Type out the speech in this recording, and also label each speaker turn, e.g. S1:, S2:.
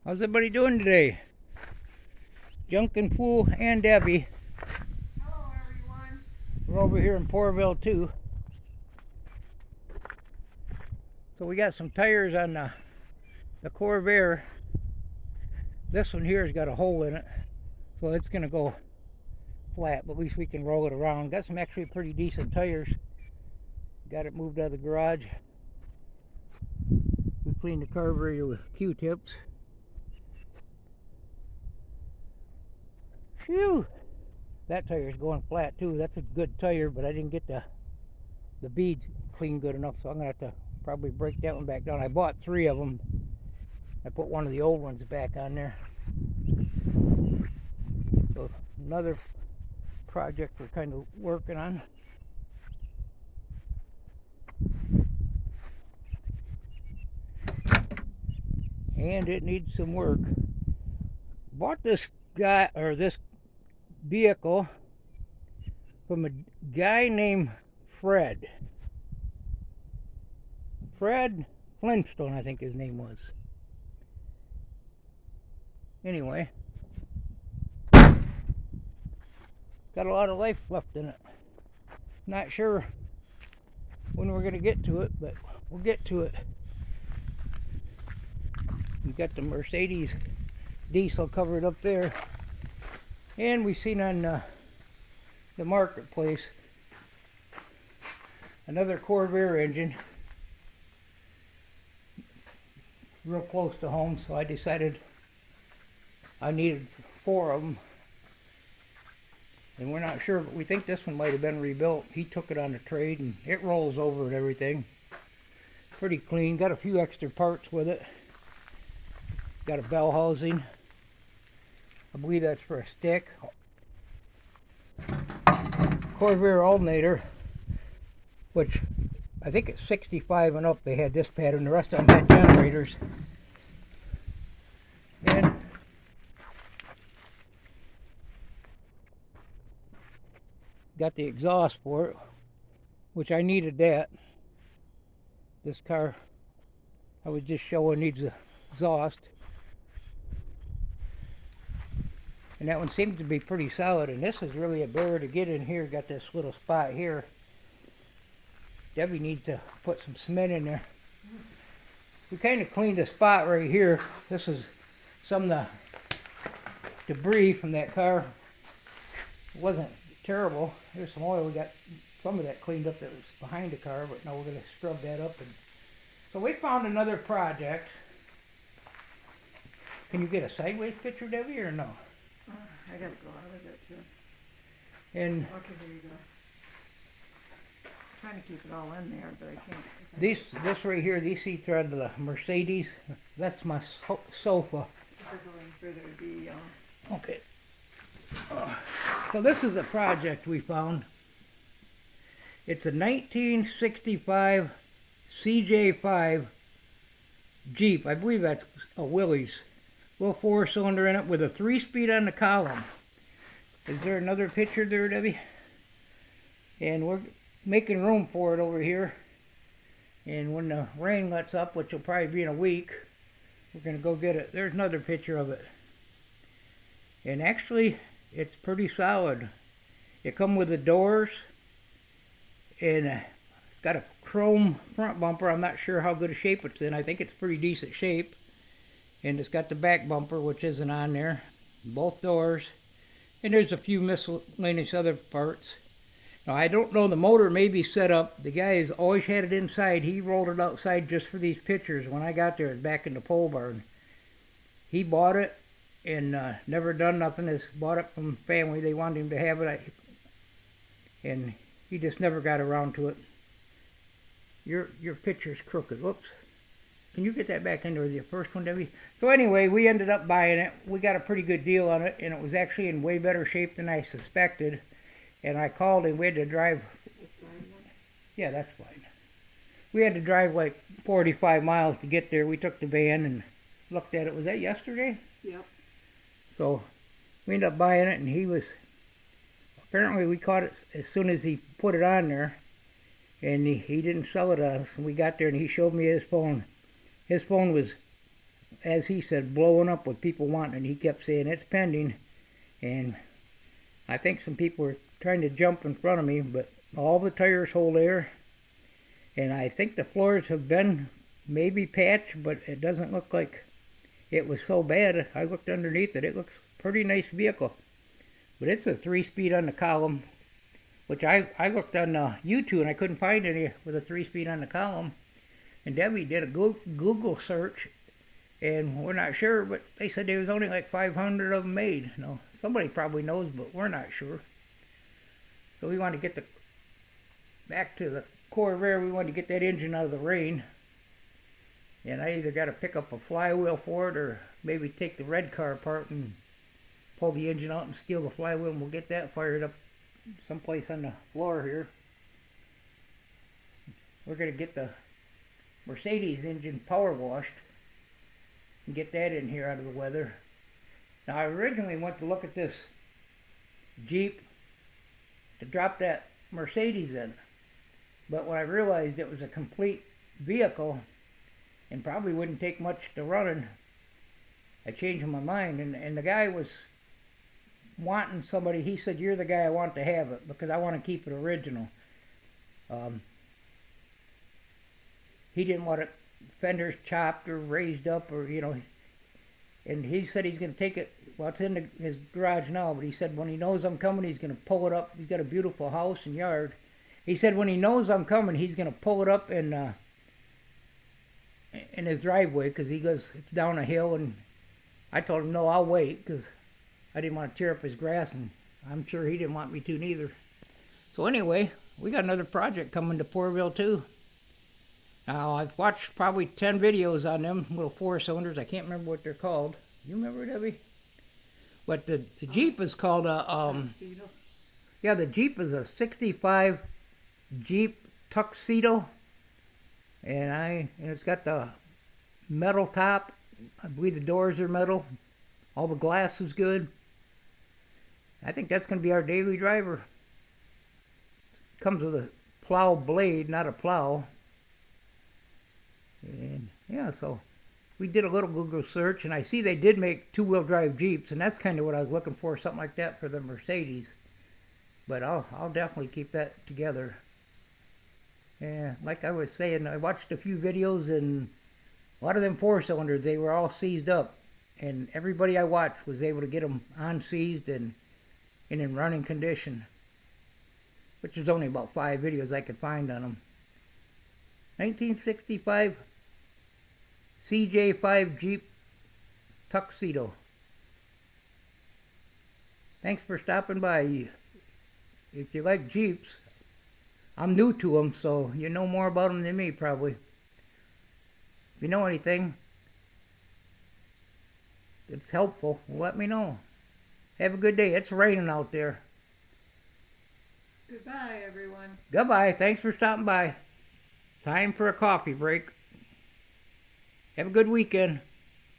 S1: How's everybody doing today? Junkin' Fool and Debbie.
S2: Hello everyone.
S1: We're over here in Pourville too. So we got some tires on the Corvair. This one here has got a hole in it, so it's gonna go flat, but at least we can roll it around. Got some actually pretty decent tires. Got it moved out of the garage. We cleaned the carburetor with Q-tips. Phew! That tire's going flat too. That's a good tire, but I didn't get the beads clean good enough, so I'm gonna have to probably break that one back down. I bought 3 of them. I put one of the old ones back on there. So another project we're kind of working on. And it needs some work. Bought this vehicle from a guy named Fred Flintstone, I think his name was. Anyway, got a lot of life left in it. Not sure when we're gonna get to it, but we'll get to it. We got the Mercedes diesel covered up there, and we seen on the marketplace another Corvair engine real close to home, so I decided I needed 4 of them, and we're not sure, but we think this one might have been rebuilt. He took it on a trade, and it rolls over and everything. Pretty clean. Got a few extra parts with it. Got a bell housing. I believe that's for a stick. Corvair alternator, which I think it's 65 and up. They had this pattern. The rest of them had generators. And got the exhaust for it, which I needed that. This car, I was just showing, needs a exhaust. And that one seems to be pretty solid, and this is really a bear to get in here. Got this little spot here. Debbie needs to put some cement in there. We kind of cleaned the spot right here. This is some of the debris from that car. It wasn't terrible. There's some oil. We got some of that cleaned up that was behind the car, but now we're going to scrub that up. And so we found another project. Can you get a sideways picture, Debbie, or no?
S2: I gotta go out of it too.
S1: And
S2: Okay, there you go. I'm trying to keep it all in there, but I can't.
S1: this right here, these seats are the Mercedes. That's my sofa.
S2: They're going further to be.
S1: Okay. So this is a project we found. It's a 1965 CJ5 Jeep. I believe that's a Willys. Little 4-cylinder in it with a 3-speed on the column. Is there another picture there, Debbie? And we're making room for it over here. And when the rain lets up, which will probably be in a week, we're going to go get it. There's another picture of it. And actually, it's pretty solid. It comes with the doors, and it's got a chrome front bumper. I'm not sure how good a shape it's in. I think it's pretty decent shape. And it's got the back bumper, which isn't on there. Both doors. And there's a few miscellaneous other parts. Now, I don't know, the motor may be set up. The guy has always had it inside. He rolled it outside just for these pictures. When I got there, it was back in the pole barn. He bought it and never done nothing. He bought it from family. They wanted him to have it. And he just never got around to it. Your picture's crooked. Whoops. Can you get that back into the first one, Debbie? So anyway, we ended up buying it. We got a pretty good deal on it, and it was actually in way better shape than I suspected. And I called him. We had to drive. Yeah, that's fine. We had to drive like 45 miles to get there. We took the van and looked at it. Was that yesterday?
S2: Yep.
S1: So we ended up buying it, and he was, apparently we caught it as soon as he put it on there, and he didn't sell it to us. And we got there, and he showed me his phone. His phone was as he said, blowing up with people wanting it. He kept saying it's pending, and I think some people are trying to jump in front of me, but all the tires hold air, and I think the floors have been maybe patched, but it doesn't look like it was so bad. I looked underneath it. It looks a pretty nice vehicle, but it's a 3-speed on the column, which I looked on YouTube and I couldn't find any with a 3-speed on the column. And Debbie did a Google search, and we're not sure, but they said there was only like 500 of them made. No, somebody probably knows, but we're not sure. So we want to get back to the Corvair. We want to get that engine out of the rain. And I either got to pick up a flywheel for it, or maybe take the red car apart and pull the engine out and steal the flywheel, and we'll get that fired up someplace on the floor here. We're going to get the Mercedes engine power washed and get that in here out of the weather. Now, I originally went to look at this Jeep to drop that Mercedes in, but when I realized it was a complete vehicle and probably wouldn't take much to run it, I changed my mind. And the guy was wanting somebody. He said, "You're the guy I want to have it because I want to keep it original." He didn't want it fenders chopped or raised up, or and he said he's going to take it. Well, it's in his garage now, but he said when he knows I'm coming, he's going to pull it up. He's got a beautiful house and yard. He said when he knows I'm coming, he's going to pull it up in his driveway, because he goes, it's down a hill. And I told him, no, I'll wait, because I didn't want to tear up his grass, and I'm sure he didn't want me to neither. So anyway, we got another project coming to Pourville too. Now, I've watched probably 10 videos on them little 4-cylinders. I can't remember what they're called. You remember, Debbie? But the Jeep is called a
S2: Tuxedo.
S1: yeah, the Jeep is a 65 Jeep Tuxedo, and it's got the metal top. I believe the doors are metal. All the glass is good. I think that's going to be our daily driver. Comes with a plow blade, not a plow. And yeah, so we did a little Google search, and I see they did make 2-wheel drive Jeeps, and that's kind of what I was looking for, something like that for the Mercedes. But I'll definitely keep that together. Yeah, like I was saying, I watched a few videos, and a lot of them 4-cylinders, they were all seized up, and everybody I watched was able to get them unseized and in running condition, which is only about 5 videos I could find on them. 1965 CJ5 Jeep Tuxedo. Thanks for stopping by. If you like Jeeps, I'm new to them, so you know more about them than me probably. If you know anything that's helpful, let me know. Have a good day. It's raining out there.
S2: Goodbye, everyone.
S1: Goodbye. Thanks for stopping by. Time for a coffee break. Have a good weekend.